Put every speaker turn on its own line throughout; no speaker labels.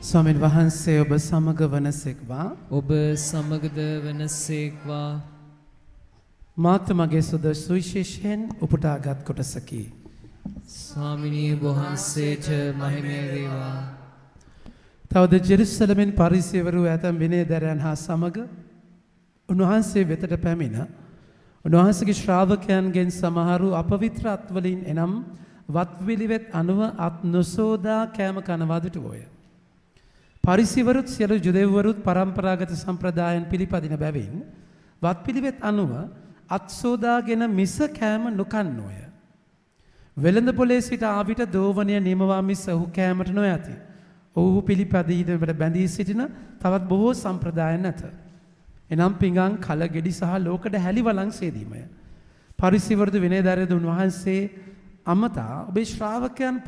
ස්වාමීන් වහන්සේ ඔබ සමග වනසෙක්වා
ඔබ සමගද වනසේක්වා.
මාත් මගේ සුද සුවිශේෂයෙන් උපුටාගත් කොටසකි.
ස්වාමිනී වහන්සේට මහිමය වේවා.
තවද ජෙරුසලමෙන් පරිසේවරු ඇතැම් විනයදරයන් හා සමග උන්වහන්සේ වෙතට පැමිණ උන්වහන්සේගේ ශ්‍රාවකයන්ගෙන් සමහරු අපවිත්‍ර අත්වලින් එනම් වත්විලිවෙත් අනුව අත් නොසෝදා කෑම කනවාදට වෝය. පරිසිවරුත් සියලු ජුදෙව්වරුත් පරම්පරාගත සම්ප්‍රදායන් පිළිපදින බැවින් වත්පිළිවෙත් අනුව අත්සෝදාගෙන මිස කෑම නොකන්නෝය. වෙළඳ පොලේ සිට ආවිට දෝවනය නිමවා මිස ඔහු කෑමට නොයති. ඔහු පිළිපදීමට බැඳී සිටින තවත් බොහෝ සම්ප්‍රදායන් නැත. එනම් පිඟන් කල ගෙඩි සහ ලෝකඩ හැලිවලං සේදීමය. පරිසිවරුදු විනයධාරීද උන්වහන්සේ අමතා ඔබේ ශ්‍රාවකයන්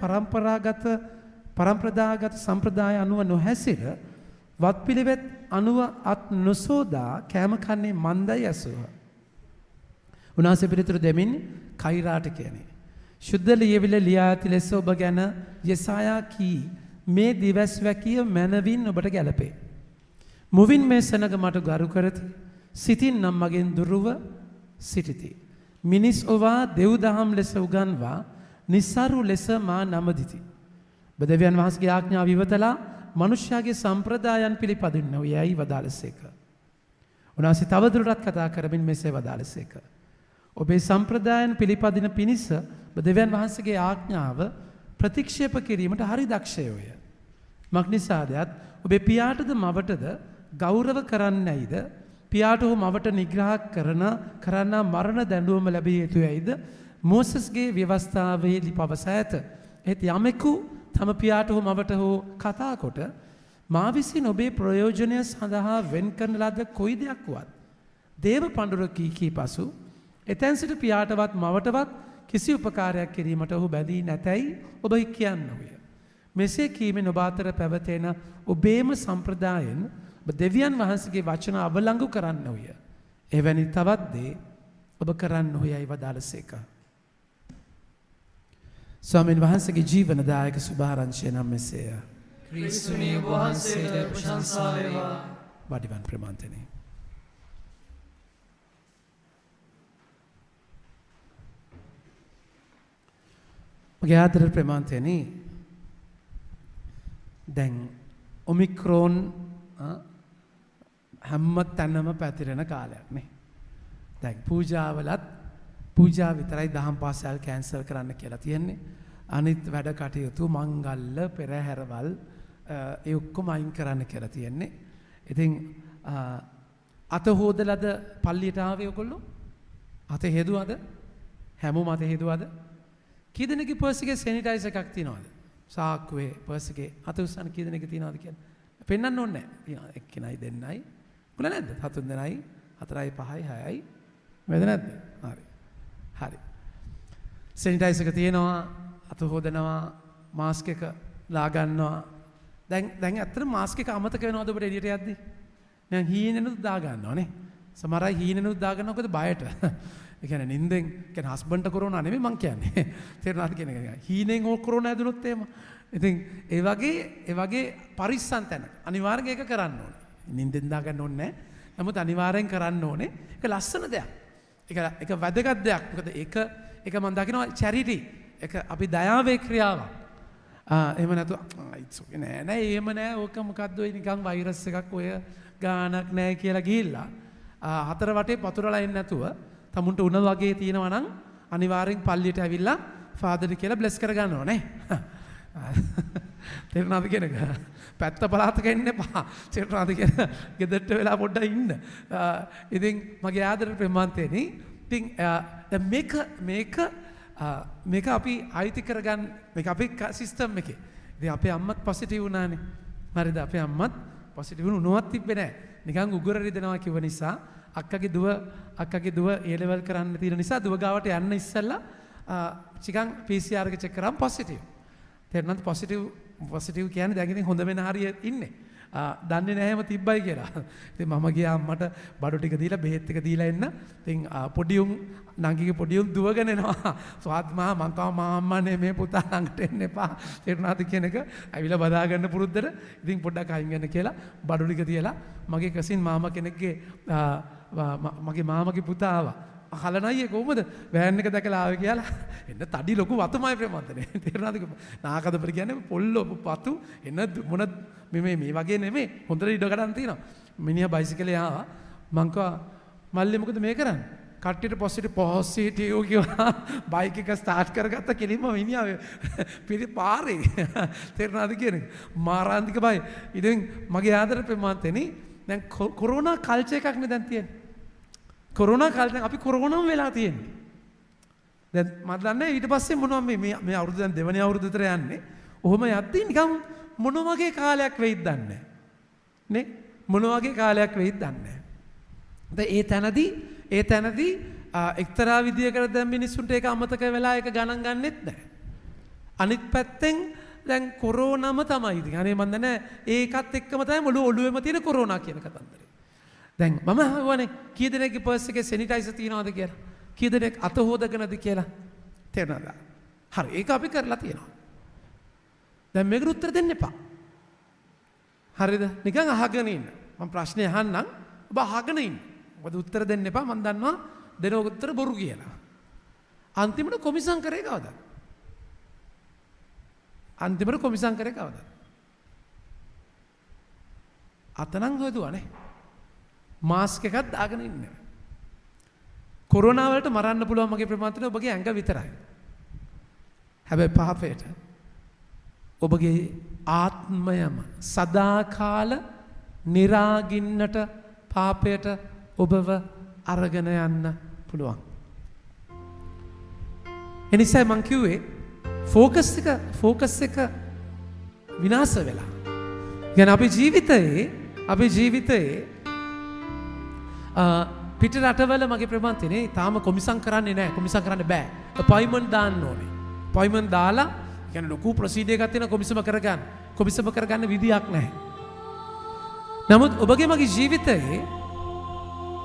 පරම්පරාගත සම්ප්‍රදාය අනුව නොහැසිර වත්පිළිවෙත් අනුව අත් නොසෝදා කෑම කන්නේ මන්දයි ඇසුව. උන්වහන්සේ පිළිතුරු දෙමින් කෛරාට කියන්නේ. ශුද්ධ ලියවිල ලියා ඇති ලෙස ඔබ ගැන යෙසායා කී මේ දිවස් වැකිය මැනවින් ඔබට ගැලපේ. මුවින් මේ සෙනග මට ගරු කරති. සිතින් නම් මගෙන් දුරුව සිටිති. මිනිස් ඔවා දෙව්දහම් ලෙස උගන්වා නිස්සරු ලෙස මා නමදිති. බදවියන් වහන්සේගේ ආඥාව ඉවතලා මනුෂ්‍යයාගේ සම්ප්‍රදායන් පිළිපදින්නෝ යයි වදාළසේක. උන්වහන්සේ තවදුරටත් කතා කරමින් මෙසේ වදාළසේක. ඔබේ සම්ප්‍රදායන් පිළිපදින පිණිස බදවියන් වහන්සේගේ ආඥාව ප්‍රතික්ෂේප කිරීමට හරි දක්ෂයෝය. මක්නිසාදයත් ඔබේ පියාටද මවටද ගෞරව කරන්නයිද පියාට හෝ මවට නිග්‍රහ කරන්න මරණ දැඬුවම ලැබිය යුතු යයිද මෝසස්ගේ ව්‍යවස්ථාවේ පවස ඇත. ඒත් යමෙකු තම පියාට හෝ මවට හෝ කතා කොට මා විසින් ඔබේ ප්‍රයෝජනය සඳහා වෙන් කරන ලද කොයි දෙයක් වත් දේව පඬුර කී පසු එතැන් සිට පියාටවත් මවටවත් කිසි උපකාරයක් කිරීමට ඔහු බැඳී නැතැයි ඔබ කියන්නෝය. මෙසේ කීමෙන් ඔබ අතර පැවතෙන ඔබේම සම්ප්‍රදායෙන් ඔබ දෙවියන් වහන්සේගේ වචන අවලංගු කරන්නෝය. එවැනි තවත් දේ ඔබ කරන්නෝයයි වදාළසේක. ස්වාමීන් වහන්සේගේ ජීවනදායක සුභාරංචිය නම් මෙසේය.
ක්‍රිස්තුනී වහන්සේට ප්‍රශංසා වේවා.
වඩිවන් ප්‍රමාන්තනේ. මගේ ආදර ප්‍රමාන්තනේ දැන් ඔමික්‍රෝන් හැම තැනම පැතිරෙන කාලයක් නේ. දැන් පූජාවලත් පූජා විතරයි දහම් පාසල් කැන්සල් කරන්න කියලා තියෙන්නේ. අනිත් වැඩ කටයුතු මංගල්‍ය පෙරහැරවල් ඒ ඔක්කොම අයින් කරන්න කියලා තියෙන්නේ. ඉතින් අත හොදලද පල්ලියට ආවේ ඔයගොල්ලෝ? අත හේදුවද? හැමෝම අත හේදුවද? කී දෙනෙක්ගේ පර්ස් එකේ සැනිටයිසර් එකක් තියනවද? සාක්කුවේ පර්ස් එකේ අත උස්සන කී දෙනෙක් තියනවද කියලා? පෙන්වන්න ඕනේ නැහැ. තියනවා එක්කෙනයි දෙන්නයි. උගල නැද්ද? හතුන් දෙනයි, හතරයි, පහයි, හයයි. වේද නැද්ද? හරි. හරි. සැනිටයිසර් එක තියෙනවා, අත හොදනවා, මාස්ක් එක ලා ගන්නවා. දැන් ඇත්තට මාස්ක් එක අමතක වෙනවද ඔබට එළියට යද්දි? දැන් හීනෙනුත් දා ගන්නවනේ. සමහර අය හීනෙනුත් දා ගන්නවා මොකද බයට. ඒ කියන්නේ නිින්දෙන් කියන්නේ හස්බන්ඩ්ට කොරෝනා නෙමෙයි මං කියන්නේ. තේරුණාද කියන එක. හීනෙන් ඕක කොරෝනා ඇදුනොත් එහෙම. ඉතින් ඒ වගේ පරිස්සම් තැන අනිවාර්යයෙන් ඒක කරන්න ඕනේ. නිින්දෙන් දා ගන්න ඕනේ නැහැ. නමුත් අනිවාර්යෙන් කරන්න ඕනේ. ඒක ලස්සන දෙයක්. ඒක වැදගත් දෙයක්. මොකද ඒක මම දකිනවා චැරිටි. ඒක අපි දයාවේ ක්‍රියාවක්. එහෙම නැතු නෑ එහෙම නෑ ඕක මොකද්ද ඔය නිකන් වෛරස් එකක් ඔය ගානක් නෑ කියලා ගිහිල්ලා හතර වටේ පතුරලා එන්නේ නැතුව තමුන්ට උණ වගේ තියෙනවා නම් අනිවාර්යෙන් පල්ලියට ඇවිල්ලා ෆාදර් කියලා බ්ලෙස් කරගන්න ඕනේ. තේරුණාද කියන එක? පැත්ත පළාතක ඉන්න එපා. තේරුණාද කියන ගෙදරට වෙලා පොඩ්ඩක් ඉන්න. ඉතින් මගේ ආදර ප්‍රමාන්තේනි. ඉතින් දැන් මේක අපි අයිති කරගන්න මේක අපේ සිස්ටම් එකේ. ඉතින් අපේ අම්මත් පොසිටිව් වුණානේ. හරිද? අපේ අම්මත් පොසිටිව් වුණොත් තිබ්බේ නැහැ. නිකන් උගුර රිදෙනවා කිව්ව නිසා අක්කගේ දුව A level කරන්න තියෙන නිසා දුව ගාවට යන්න ඉස්සෙල්ලා චිකන් PCR එක චෙක් කරාම පොසිටිව්. තේරුණාද? පොසිටිව් කියන්නේ දැන් ඉතින් හොඳ වෙන හරිය ඉන්නේ. දන්නේ නැහැම තිබ්බයි කියලා. ඉතින් මම ගියා අම්මට බඩු ටික දීලා බෙහෙත් ටික දීලා එන්න. ඉතින් පොඩි උන් නංගිගේ පොඩි උන් දුවගෙන එනවා. ස්වාත් මම කව අම්මනේ මේ පුතා ළඟට එන්න එපා. තේරුණාද කියන එක ඇවිල්ලා බදා ගන්න පුරුද්දට. ඉතින් පොඩ්ඩක් අයින් වෙන්න කියලා බඩු ටික තියලා මගේ කසින් මාමා කෙනෙක්ගේ මගේ මාමගේ පුතා ආවා. හලනයියේ කොහොමද වෑන් එක දැකලා ආවේ කියලා එන්න තඩි ලොකු වතුමයි ප්‍රේමන්තනේ තේරුණාද නාකදපර කියන්නේ පොල්ල වතු එන්න මොන මේ වගේ නෙමෙයි හොඳට ඉඩ ගන්න තියෙනවා මිනිහා බයිසිකලේ ආවා මං කිව්වා මල්ලි මොකද මේ කරන්නේ කට්ටියට පොසිටිව් කිව්වා බයික් එක ස්ටාර්ට් කරගත්ත කෙලින්ම මිනිහා පිළි පාරේ තේරුණාද කියන්නේ මාරාන්තික බයි ඉතින් මගේ ආදර ප්‍රේමන්තනේ දැන් කොරෝනා කල්චර් එකක් නේ දැන් තියෙන්නේ කොරෝනා කාලේ අපි කොරෝනාම වෙලා තියෙන්නේ. දැන් මම දන්නේ ඊට පස්සේ මොනවා මේ අවුරුදු දැන් දෙවෙනි අවුරුදු විතර යන්නේ. ඔහොම යද්දී නිකන් මොන වගේ කාලයක් වෙයිද දන්නේ නේ? මොන වගේ කාලයක් වෙයිද දන්නේ නැහැ. ඒ තැනදී එක්තරා විදියකට දැන් මිනිස්සුන්ට ඒක අමතක වෙලා ඒක ගණන් ගන්නෙත් නැහැ. අනිත් පැත්තෙන් දැන් කොරෝනාම තමයි ඉතින්. අනේ මන් දන්නේ ඒකත් එක්කම තමයි මුළු ඔළුවෙම තියෙන කොරෝනා කියන කතන්දරේ. දැන් මම අහුවනේ කී දෙනෙක්ගේ පර්ස් එකේ සැනිටයිසර් තියනවද කියලා කී දෙනෙක් අත හොදගෙනද කියලා තේරුණාද හරි ඒක අපි කරලා තියෙනවා දැන් මේකට උත්තර දෙන්න එපා හරිද නිකන් අහගෙන ඉන්න මම ප්‍රශ්නේ අහන්නම් ඔබ අහගෙන ඉන්න මොකද උත්තර දෙන්න එපා මම දන්නවා දෙන උත්තර බොරු කියලා අන්තිමට කොමිසම් කරේ කවදාද අතනම් හොදුවානේ මාස්ක් එකක් දාගෙන ඉන්න. කොරෝනා වලට මරන්න පුළුවන් මගේ ප්‍රමාණය ඔබගේ ඇඟ විතරයි. හැබැයි පාපයට ඔබගේ ආත්මයම සදාකාල නිරාගින්නට පාපයට ඔබව අරගෙන යන්න පුළුවන්. එනිසා මං කිව්වේ ෆෝකස් එක විනාශ වෙලා. يعني අපේ ජීවිතයේ පිට රටවල මගේ ප්‍රමාන්තනේ තාම කොමිසම් කරන්නේ නැහැ. කොමිසම් කරන්න බෑ. අපොයින්ට්මන්ට් දාන්න ඕනේ. අපොයින්ට්මන්ට් දාලා කියන්නේ ලොකු ප්‍රොසීඩර් එකක් තියෙන කොමිසම කරගන්න. කොමිසම කරගන්න විදියක් නැහැ. නමුත් ඔබගේ මගේ ජීවිතයේ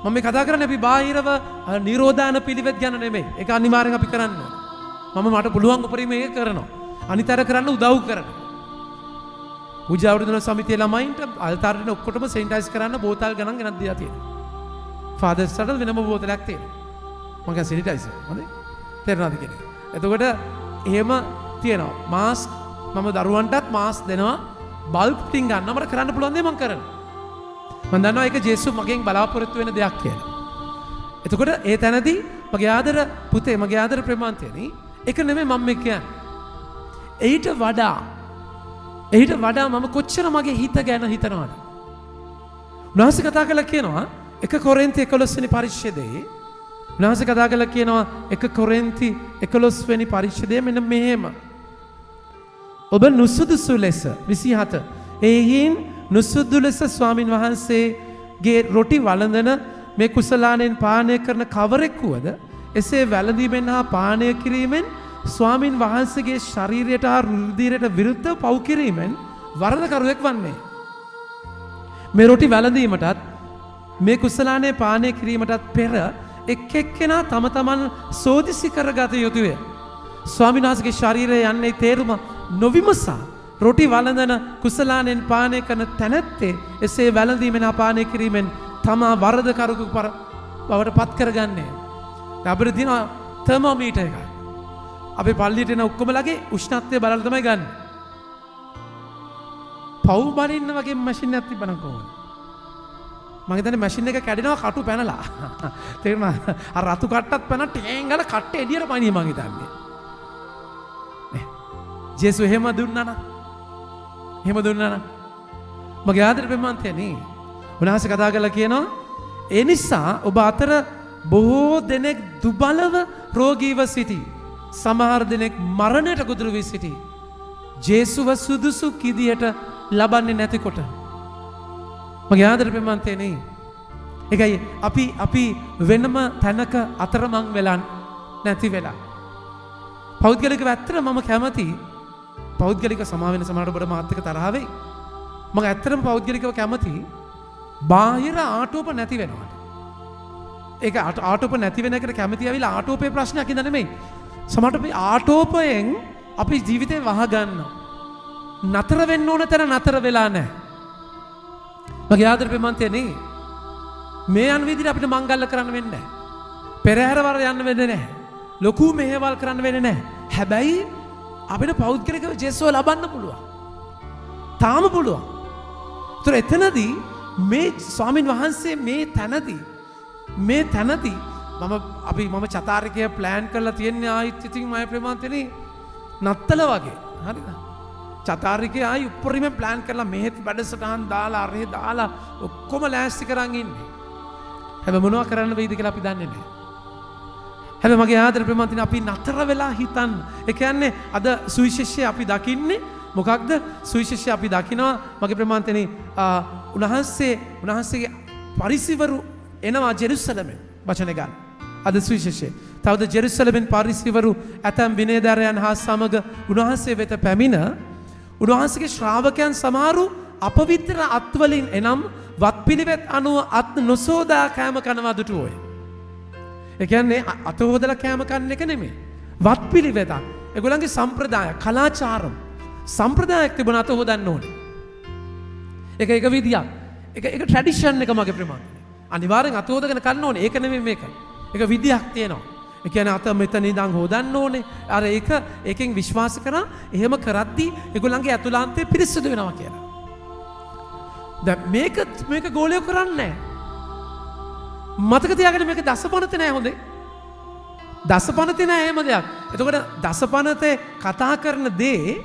මම මේ කතා කරන්නේ අපි බාහිරව නිරෝධාන පිළිවෙත් ගැන නෙමෙයි. ඒක අනිවාර්යෙන් අපි කරන්න ඕනේ. මට පුළුවන් උපරිම ඒක කරනවා. අනිතර කරන්න උදව් කරනවා. පූජාවට දෙන සමිතියේ ළමයින්ට අල්තාරේට ඔක්කොටම සැනිටයිස් කරන්න බෝතල් ගණන් ගෙනත් දීලා තියෙනවා. ෆාදර්ස්ට වෙනම බෝතලයක් තියෙනවා. මම කියන්නේ සැනිටයිසර්. හොඳයි. තේරෙනවද කියන්නේ? එතකොට එහෙම තියෙනවා. මාස්ක් මම දරුවන්ටත් මාස්ක් දෙනවා. බල්බ් ටින් ගන්න මට කරන්න පුළුවන් දේ මම කරනවා. මම දන්නවා ඒක ජේසුස් මගෙන් බලාපොරොත්තු වෙන දෙයක් කියලා. එතකොට ඒ තැනදී මගේ ආදර පුතේ මගේ ආදර ප්‍රේමාන්තයනි ඒක නෙමෙයි මම කියන්නේ. ඊට වඩා මම කොච්චර මගේ හිත ගැන හිතනවද? උන්වහන්සේ කතා කළා කියනවා 1 කොරින්ති 11 වෙනි පරිච්ඡේදයේ උන්වහන්සේ කතා කළා කියනවා 1 කොරින්ති 11 වෙනි පරිච්ඡේදයේ මෙන්න මෙහෙම. ඔබ නුසුදුසු ලෙස 27 එයින් නුසුදු ලෙස ස්වාමින් වහන්සේගේ රොටි වළඳන මේ කුසලානෙන් පානය කරන කවරෙක් වුවද එසේ වැළඳීමෙන් හා පානය කිරීමෙන් ස්වාමින් වහන්සේගේ ශරීරයට හා රුධිරයට විරුද්ධව පව් කිරීමෙන් වරදකරුවෙක් වන්නේ. මේ රොටි වැළඳීමටත් මේ කුසලානේ පානය කිරීමටත් පෙර එක් එක්කෙනා තම තමන් සෝදිසි කරගත යුතුය. ස්වාමින් වහන්සේගේ ශරීරය යන්නේ තේරුම නොවිමසා රොටි වළඳන කුසලානෙන් පානය කරන තැනැත්තේ එසේ වැළඳීමෙන් හා පානය කිරීමෙන් තමා වරදකරුවෙකු බවට පත් කරගන්නේ. අපිට තියෙන තර්මෝමීටර් එකක්. අපි පල්ලියට එන ඔක්කොමලගේ උෂ්ණත්වය බලලා තමයි ගන්න. පව් බලින්න වගේ මැෂින් එකක් තිබ්බනම් කොහොමද? මම හිතන්නේ මැෂින් එක කැඩෙනවා කටු පැනලා. තේරුණා? අර රතු කට්ටත් පැන ටේන් ගාලා කට්ට එළියට පනිය මං හිතන්නේ. නේ. ජේසුස් එහෙම දුන්නා නම්. මගේ ආදර ප්‍රේමන්තයනේ. උන්වහන්සේ කතා කරලා කියනවා ඒ නිසා ඔබ අතර බොහෝ දෙනෙක් දුබලව රෝගීව සිටී. සමහර දෙනෙක් මරණයට ගොදුරු වී සිටී. ජේසුව සුදුසු කිදියට ලබන්නේ නැතිකොට. මගේ ආදර ප්‍රේමන්තයනේ. ඒකයි අපි වෙනම තැනක අතරමං වෙලා නැති වෙලා. පෞද්ගලිකව ඇත්තට මම කැමති පෞද්ගලික සමාවෙන සමහරට ඔබට මාත් එක්ක තරහ වෙයි. මම ඇත්තටම පෞද්ගලිකව කැමති බාහිර ආටෝප නැති වෙනවට. ඒක ආටෝප නැති වෙන එකට කැමති ඇවිල්ලා ආටෝපේ ප්‍රශ්නයක් ඉඳ නෙමෙයි. සමහරට අපි ආටෝපයෙන් අපි ජීවිතේ වහ ගන්නවා. නතර වෙන්න ඕන තැන නතර වෙලා නැහැ. මගේ ආදර ප්‍රේමන්තයනේ මේ යන විදිහට අපිට මංගල්‍ය කරන්න වෙන්නේ නැහැ. පෙරහැරවර යන්න වෙන්නේ නැහැ. ලොකු මෙහෙවල් කරන්න වෙන්නේ නැහැ. හැබැයි අපිට පෞද්ගලිකව ජේසුව ලබන්න පුළුවන්. තාම පුළුවන්. ඒතර එතනදී මේ ස්වාමින් වහන්සේ මේ තැනදී මම චතාරිකය ප්ලෑන් කරලා තියෙන්නේ ආයිත් ඉතින් මම ප්‍රේමන්තනේ නත්තල වගේ. හරිද? චතාරිකය ආයි උඩරිම ප්ලෑන් කරලා මෙහෙත් වැඩසටහන් දාලා අරහෙ දාලා ඔක්කොම ලෑස්ති කරන් ඉන්නේ. හැබැයි මොනවා කරන්න වෙයිද කියලා අපි දන්නේ නැහැ. හැබැයි මගේ ආදර ප්‍රේමන්තනේ අපි නතර වෙලා හිතන්න. ඒ කියන්නේ අද සුවිශේෂය අපි දකින්නේ මොකක්ද? සුවිශේෂය අපි දකිනවා මගේ ප්‍රේමන්තනේ උන්වහන්සේගේ පරිසිවරු එනවා ජෙරුසලමෙන් වචන ගන්න. අද සුවිශේෂය. තවද ජෙරුසලමෙන් පරිසිවරු ඇතැම් විනයදරයන් හා සමග උන්වහන්සේ වෙත පැමිණ උන්වහන්සේගේ ශ්‍රාවකයන් සමහරු අපවිත්‍ර අත්වලින් එනම් වත්පිළිවෙත් අනුව අත් නොසෝදා කෑම කනවා දුටුවෝය. ඒ කියන්නේ අත හොදලා කෑම කන්න එක නෙමෙයි. වත්පිළිවෙතක්. ඒගොල්ලන්ගේ සම්ප්‍රදාය, කලාචාරම් සම්ප්‍රදායක් තිබුණ අත හොදන්න ඕනේ. ඒක විදියක්. ඒක ට්‍රැඩිෂන් එක මගේ ප්‍රමාණය. අනිවාර්යෙන් අත හොදගෙන කන්න ඕනේ. ඒක නෙමෙයි මේක. ඒක විදියක් තියෙනවා. ඒ කියන්නේ අත මෙතන ඉඳන් හොදන්න ඕනේ. අර ඒකෙන් විශ්වාස කරා එහෙම කරද්දී ඒගොල්ලන්ගේ ඇතුළාන්තය පිරිසිදු වෙනවා කියලා. දැන් මේක ගෝලියෝ කරන්නේ නැහැ. මතක තියාගන්න මේක දසපනතේ නෑ හොඳේ. දසපනතේ නෑ එහෙම දෙයක්. එතකොට දසපනතේ කතා කරන දේ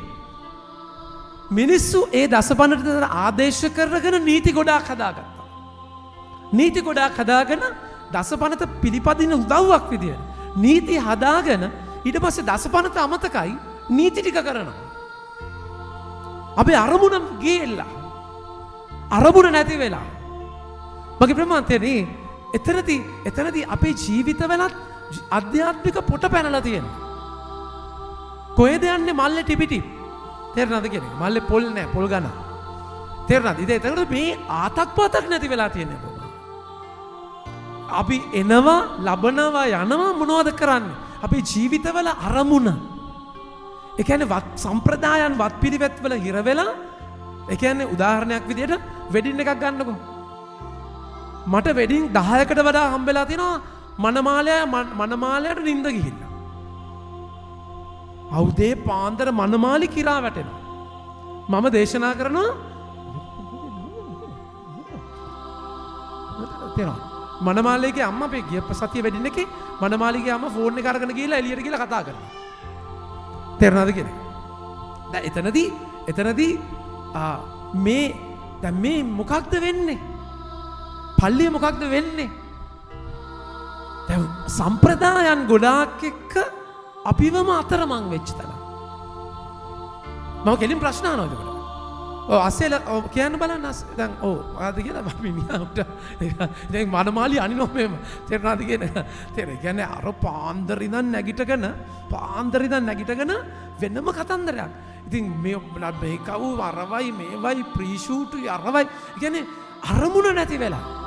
මිනිස්සු ඒ දසපනතට ආදේශ කරගෙන නීති ගොඩාක් හදාගත්තා. නීති ගොඩාක් හදාගෙන දසපනත පිළිපදින උදව්වක් විදියට නීති හදාගෙන ඊට පස්සේ දසපනත අමතකයි නීති ටික කරනවා. අපි අරමුණ ගියලා අරමුණ නැති වෙලා මගේ ප්‍රමාන්තයනේ එතනදී අපේ ජීවිතවලත් අධ්‍යාත්මික පොට පැනලා තියෙනවා. කොහෙද යන්නේ මල්ලේ ටිපිටි? තේරෙනවද කියන්නේ? මල්ලේ පොල් නැහැ, පොල් ගන්න. තේරෙනවද? ඉතින් එතකොට මේ ආතක් පාතක් නැති වෙලා තියෙන්නේ කොහොමද? අපි එනවා, ලබනවා, යනවා මොනවද කරන්නේ? අපේ ජීවිතවල අරමුණ. ඒ කියන්නේ සම්ප්‍රදායන් වත්පිළිවෙත් වල හිර වෙලා ඒ කියන්නේ උදාහරණයක් විදියට වෙඩින් එකක් ගන්නකො. මට වෙඩින් 10කට වඩා හම්බෙලා තියෙනවා මනමාලයට නිින්ද ගිහිල්ලා. අවුදේ පාන්දර මනමාලි කිරා වැටෙනවා. මම දේශනා කරනවා තේරෙනවද? මනමාලිගේ අම්මා අපේ ගිය සතිය වෙඩින් එකේ මනමාලිගේ අම්මා ෆෝන් එක අරගෙන ගිහලා එළියට ගිහලා කතා කරනවා. තේරෙනවද කියන්නේ? දැන් එතනදී මේ මොකක්ද වෙන්නේ? පල්ලිය මොකක්ද වෙන්නේ? දැන් සම්ප්‍රදායන් ගොඩාක් එක්ක අපිවම අතරමං වෙච්ච තැන. මම කෙලින් ප්‍රශ්න අහනවා ඒකට. ඔව් අසෙල කියන්න බලන්න දැන් ආද කියලා මිනිහාට දැන් මනමාලි අනිනෝ මෙහෙම තේරෙනවද කියන්නේ අර පාන්දර ඉඳන් නැගිටගෙන වෙනම කතන්දරයක්. ඉතින් මේ කව් අරවයි මේවයි ප්‍රීෂූට් අරවයි කියන්නේ අරමුණ නැති වෙලා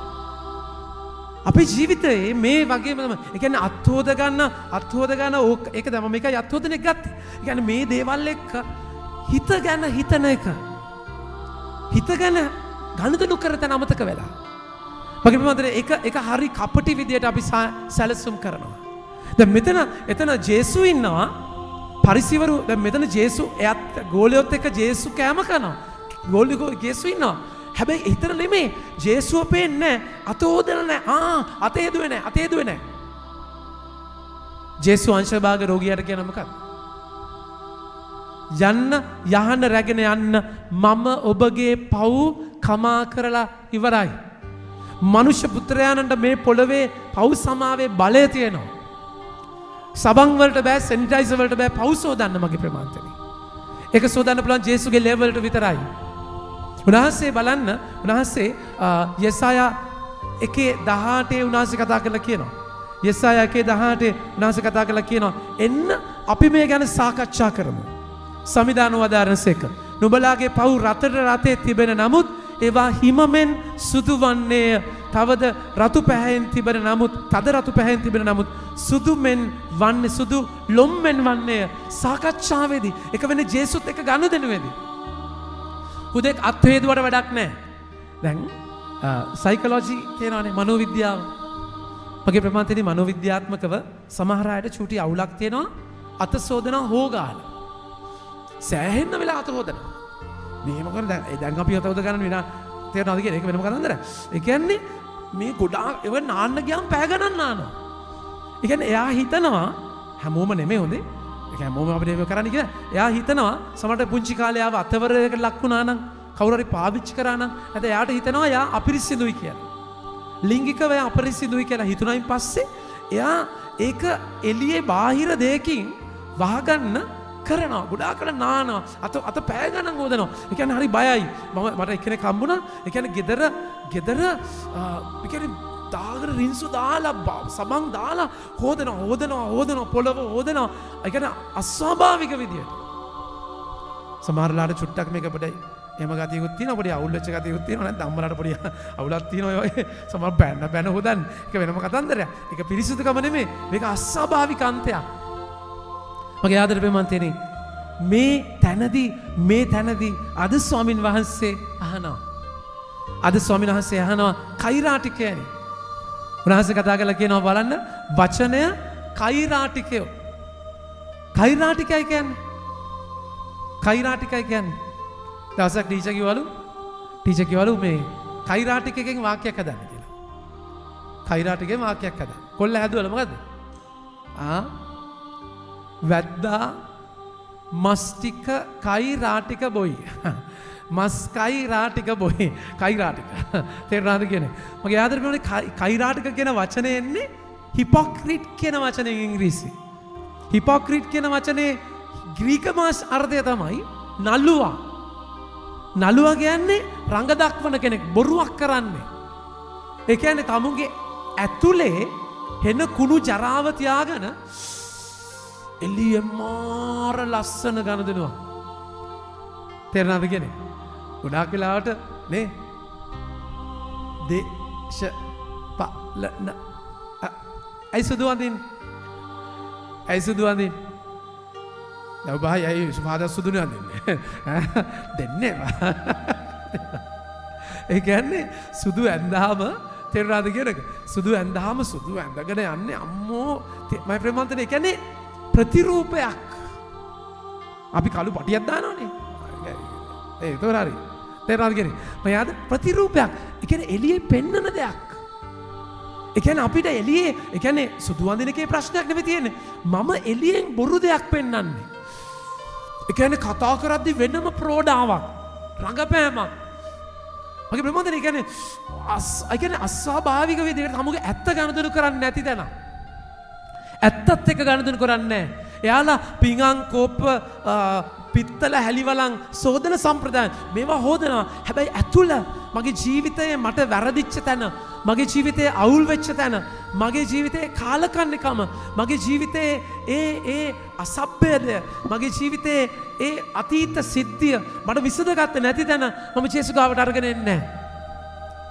අපේ ජීවිතේ මේ වගේම තමයි. ඒ කියන්නේ අත්හොද ගන්න ඒක තමයි මේකයි අත්හොදන එක ගත්තේ. ඒ කියන්නේ මේ දේවල් එක්ක හිත ගැන හිතන එක. හිත ගැන ගනුදෙනු කරතන අමතක වෙලා. මගේ ප්‍රමාණයට ඒක හරි කපටි විදියට අපි සැලසුම් කරනවා. දැන් එතන ජේසු ඉන්නවා. පරිසිවරු දැන් මෙතන ජේසු එයත් ගෝලියොත් එක්ක ජේසු කෑම කනවා. ගෝලියෝ ජේසු ඉන්නවා. හැබැයි හිතන නෙමේ ජේසුව පේන්නේ අත හොදලා නැහැ. අතේ දුවේ නැහැ. ජේසු අංශභාග රෝගියාට කියන මොකක්ද? යහන රැගෙන යන්න මම ඔබගේ පව් කමා කරලා ඉවරයි. මනුෂ්‍ය පුත්‍රයාණන්ට මේ පොළවේ පව් සමාවේ බලය තියෙනවා. සබන් වලට බෑ, සැනිටයිසර් වලට බෑ පව් සෝදන්න මගේ ප්‍රමාන්තනේ. ඒක සෝදන්න පුළුවන් ජේසුගේ ලෙවල් වලට විතරයි. උන්වහන්සේ යෙසායා 1:18 උන්වහන්සේ කතා කරලා කියනවා. යෙසායා 1:18 උන්වහන්සේ කතා කරලා කියනවා එන්න අපි මේ ගැන සාකච්ඡා කරමු. සමිදාන වදාරණසේක නුඹලාගේ පව් රතට රතේ තිබෙන නමුත් ඒවා හිමමෙන් සුදු වන්නේය. තවද රතු පැහැයෙන් තිබෙන නමුත් තද රතු පැහැයෙන් තිබෙන නමුත් සුදු මෙන් වන්නේ සුදු ලොම් මෙන් වන්නේය. සාකච්ඡාවේදී එක වෙන්නේ ජේසුත් එක ගනුදෙනුවේදී හුදෙක් අත්වේදුවට වැඩක් නැහැ. දැන් සයිකොලොජි කියනවානේ මනෝවිද්‍යාව. මගේ ප්‍රමාණතේදී මනෝවිද්‍යාත්මකව සමහර අයට චූටි අවුලක් තියෙනවා අත සෝදනවා හොගාලා. සෑහෙන්න වෙලා අත හොදනවා. මේ මොකද දැන් අපි අත හොද ගන්න විනා තේරෙනවද කියන එක වෙනම කතන්දර. ඒ කියන්නේ මේ ගොඩාක් ඒව නාන්න ගියාම පෑ ගණන් නානවා. ඒ කියන්නේ එයා හිතනවා හැමෝම නෙමෙයි හොඳේ. ඒක හැමෝම අපිට මේක කරන්න කියලා. එයා හිතනවා සමහරට පුංචි කාලේ ආව අතවරයකට ලක් වුණා නම් කවුරු හරි පාවිච්චි කරා නම් නැත්නම් එයාට හිතනවා එයා අපිරිසිදුයි කියලා. ලිංගිකව එයා අපිරිසිදුයි කියලා හිතුණයින් පස්සේ එයා ඒක එළියේ බාහිර දෙයකින් වහගන්න කරනවා. ගොඩාක් නානවා. අත පෑ ගණන් හොදනවා. ඒ කියන්නේ හරි බයයි. මට එක්කෙනෙක් හම්බුණා. ඒ කියන්නේ ගෙදර ඒ කියන්නේ දාගෙන රින්සු දාලා සබන් දාලා හොදනවා පොළව හොදනවා. ඒ කියන්නේ අස්වාභාවික විදියට. සමහරලාට චුට්ටක් මේක පොඩි එහෙම ගතියකුත් තියෙනවා. පොඩි අවුල් වෙච්ච ගතියකුත් තියෙනවා. නැත්නම් අම්මලාට පොඩි අවුලක් තියෙනවා. ඒ සමහර බැන හොදන්න. ඒක වෙනම කතන්දරයක්. ඒක පිරිසිදුකම නෙමෙයි. මේක අස්වාභාවික අන්තයක්. මගේ ආදර ප්‍රේමන්තයනි මේ තැනදී අද ස්වාමින් වහන්සේ අහනවා. අද ස්වාමින් වහන්සේ අහනවා කෛරාටිකයනි. උන්වහන්සේ කතා කරලා කියනවා බලන්න වචනය කෛරාටිකයෝ. කෛරාටිකයි කියන්නේ දවසක් ටීචර් කිව්වලු මේ කෛරාටිකයෙන් වාක්‍යයක් හදන්න කියලා. කෛරාටිකයෙන් වාක්‍යයක් හදන්න. කොල්ල හැදුවල මොකද්ද? වැද්දා මස් ටික කෛරාටික බොයි. මස් කෛරාටික බොයි. කෛරාටික. තේරුණාද කියන්නේ? මගේ ආදර ප්‍රේමනේ කෛරාටික කියන වචනේ එන්නේ හිපොක්‍රිට් කියන වචනේ ඉංග්‍රීසි. හිපොක්‍රිට් කියන වචනේ ග්‍රීක මාස් අර්ථය තමයි නළුවා. නළුවා කියන්නේ රඟ දක්වන කෙනෙක්, බොරුවක් කරන්නේ. ඒ කියන්නේ තමුගේ ඇතුලේ හෙන කුණු ජරාව තියාගෙන එළියේ මාර ලස්සන ගනුදෙනුවක්. තේරෙනවද කියන්නේ? ගොඩාක් වෙලාවට නේ දේශ පලන ඇයි සුදු අඳින්නේ? දැන් බහයි ඇයි සුපාද සුදු අඳින්නේ? දෙන්නේ බා. ඒ කියන්නේ සුදු ඇඳාම තේරෙනවද කියනක? සුදු ඇඳාම සුදු ඇඳගෙන යන්නේ අම්මෝ මම ප්‍රේමන්තනේ. ඒ කියන්නේ ප්‍රතිරූපයක්. අපි කළු පටියක් දානවනේ. ඒක හරි. තේරෙනවද කියන්නේ? මම යාද ප්‍රතිරූපයක්. ඒ කියන්නේ එළියේ පෙන්නන දෙයක්. ඒ කියන්නේ අපිට එළියේ ඒ කියන්නේ සුදු අඳින එකේ ප්‍රශ්නයක් නෙවෙයි තියෙන්නේ. මම එළියෙන් බොරු දෙයක් පෙන්වන්නේ. ඒ කියන්නේ කතා කරද්දි වෙනම ප්‍රෝඩාවක්, රඟපෑමක්. මගේ ප්‍රමෝදනේ ඒ කියන්නේ අස්වාභාවික විදිහට තමුගේ ඇත්ත ගනුදෙනු කරන්නේ නැති තැන. ඇත්තත් එක්ක ගනුදෙනු කරන්නේ නැහැ. එයාලා පිඟන් කෝප්ප පිත්තල හැලිවලන් සෝදන සම්ප්‍රදායන් මේවා හොදනවා. හැබැයි ඇතුළ මගේ ජීවිතයේ මට වැරදිච්ච තැන, මගේ ජීවිතයේ අවුල් වෙච්ච තැන, මගේ ජීවිතයේ කාලකන්නිකම, මගේ ජීවිතයේ ඒ අසභ්‍යය, මගේ ජීවිතයේ ඒ අතීත සිද්ධිය මට විසඳගත්තේ නැති තැන මම ජේසුස් ගාවට අරගෙන එන්නේ නැහැ.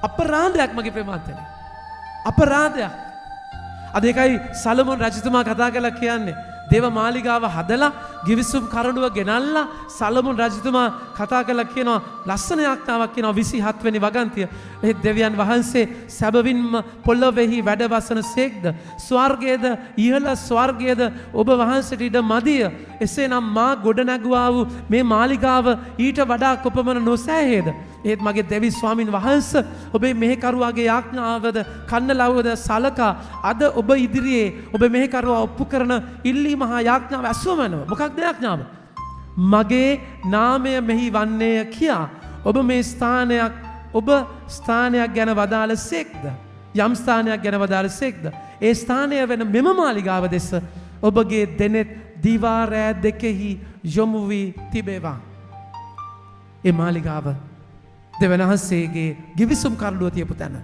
අපරාධයක් මගේ ප්‍රේමාන්තනේ. අපරාධයක්. අද ඒකයි සලමොන් රජතුමා කතා කරලා කියන්නේ. දේව මාලිගාව හදලා ගිවිසුම් කරඬුව ගෙනල්ලා සලමොන් රජතුමා කතා කරලා කියනවා ලස්සන යාඥාවක් කියනවා 27 වෙනි වගන්තිය. ඒ දෙවියන් වහන්සේ සැබවින්ම පොළොවේහි වැඩ වසන සේක්ද ස්වර්ගයේද ඉහළ ස්වර්ගයේද ඔබ වහන්සේට ඉඩ මදිය. එසේනම් මා ගොඩනැගුවා වූ මේ මාලිගාව ඊට වඩා කොපමණ නොසෑහේද? ඒත් මගේ දෙවි ස්වාමින් වහන්සේ ඔබේ මෙහෙකරුවාගේ යාඥාවද කන්නලව්වද සලකා අද ඔබ ඉදිරියේ ඔබ මෙහෙකරුවා ඔප්පු කරන ඉල්ලීම හා යාඥාව ඇසුවමනව. මොකක්ද යාඥාව? මගේ නාමය මෙහි වන්නේය කියා ඔබ මේ ස්ථානයක් ගැන වදාළ සේක්ද? යම් ස්ථානයක් ගැන වදාළ සේක්ද? ඒ ස්ථානය වෙන මෙම මාලිගාව දෙස ඔබගේ දෙනෙත් දිවා රෑ දෙකෙහි යොමු වී තිබේවා. ඒ මාලිගාව දෙවන වහන්සේගේ ගිවිසුම් කරඬුව තියපු තැන.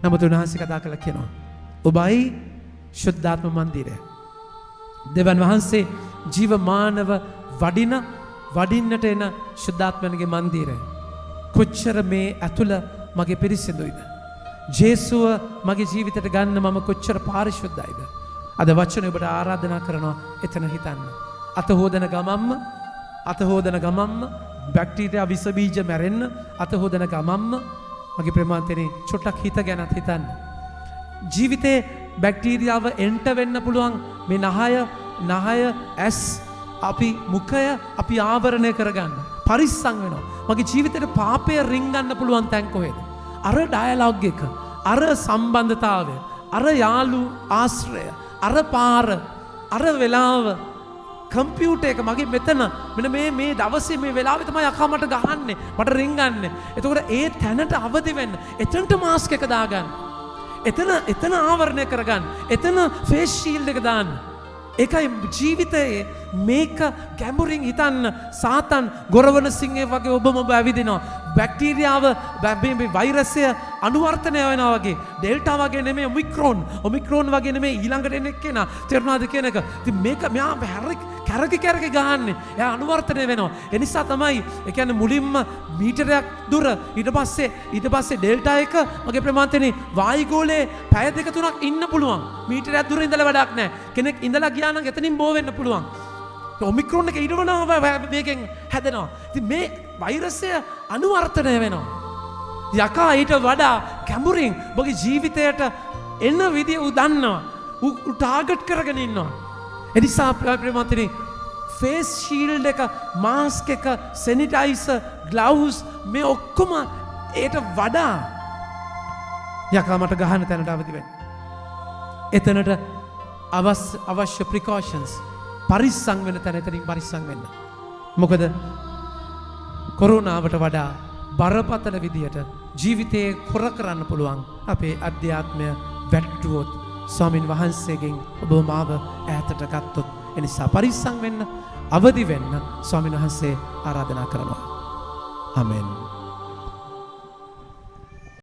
නමුත් උන්වහන්සේ කතා කළා කියනවා ඔබයි ශුද්ධාත්ම මන්දිරය. දෙවන් වහන්සේ ජීවමානව වඩින වඩින්නට එන ශුද්ධාත්මයන්ගේ මන්දිරය කොච්චර මේ ඇතුළ මගේ පිරිසිදුයිද. ජේසුව මගේ ජීවිතයට ගන්න මම කොච්චර පාරිශුද්ධයිද. අද වචන ඔබට ආරාධනා කරනවා එතන හිතන්න. අත හෝදන ගමම්ම බැක්ටීරියා විස බීජ මැරෙන්න අත හෝදන ගමම්ම මගේ ප්‍රමාන්තනේ චොට්ටක් හිත ගැනත් හිතන්න. ජීවිතේ බැක්ටීරියාව එන්ට වෙන්න පුළුවන් මේ නහය ඇස් අපි මුඛය අපි ආවරණය කරගන්න පරිස්සම් වෙනවා. මගේ ජීවිතේට පාපය රින්ගන්න පුළුවන් තැන් කොහෙද? අර ඩයලොග් එක, අර සම්බන්ධතාවය, අර යාළු ආශ්‍රය, අර පාර, අර වෙලාව කම්පියුටර් එක මගේ මෙතන මෙන්න මේ දවසේ මේ වෙලාවේ තමයි අකා මට ගහන්නේ මට රින්ගන්නේ. එතකොට ඒ තැනට අවදි වෙන්න එතනට මාස්ක් එක දාගන්න. එතන ආවරණය කරගන්න. එතන ෆේස් ෂීල්ඩ් එක දාන්න. ඒකයි ජීවිතයේ මේක ගැඹුරින් හිතන්න. සාතන් ගොරවන සිංහේ වගේ ඔබම ඔබ ඇවිදිනවා. බැක්ටීරියාව වෛරසය අනුවර්තනය වෙනවා වගේ. ඩෙල්ටා වගේ නෙමෙයි ඔමික්‍රෝන් වගේ නෙමෙයි ඊළඟට එන එක්කෙනා. තේරුණාද කියන එක? ඉතින් මේක මෙයා කැරකි ගහන්නේ. එයා අනුවර්තනය වෙනවා. ඒ නිසා තමයි ඒ කියන්නේ මුලින්ම මීටරයක් දුර ඊට පස්සේ ඩෙල්ටා එක මගේ ප්‍රමාණතනේ වායුගෝලයේ පැය දෙක තුනක් ඉන්න පුළුවන්. මීටරයක් දුර ඉඳලා වැඩක් නැහැ. කෙනෙක් ඉඳලා ගියා නම් එතනින් බෝ වෙන්න පුළුවන්. ඔමික්‍රෝන් එක ඊට වඩා වේගෙන් හැදෙනවා. ඉතින් මේ වෛරසය අනුවර්තනය වෙනවා. යකා ඊට වඩා ගැඹුරින් ඔබගේ ජීවිතයට එන විදිය උ දන්නවා. උ ටාගට් කරගෙන ඉන්නවා. ඒ නිසා ප්‍රේමවන්තනි ෆේස් ෂීල්ඩ් එක, මාස්ක් එක, සැනිටයිසර්, ග්ලව්ස් මේ ඔක්කොම ඒට වඩා යකා මට ගහන තැනට අවදි වෙන්න. එතනට අවශ්‍ය ප්‍රිකෝෂන්ස් පරිස්සම් වෙන තැන එතනින් පරිස්සම් වෙන්න. මොකද කොරෝනාවට වඩා බරපතල විදියට ජීවිතේ කොර කරන්න පුළුවන් අපේ අධ්‍යාත්මය වැට්ටුවොත් ස්වාමින් වහන්සේගෙන් ඔබ මාව ඈතට ගත්තොත්. එනිසා පරිස්සම් වෙන්න, අවදි වෙන්න ස්වාමින් වහන්සේ ආරාධනා කරනවා. ආමෙන්.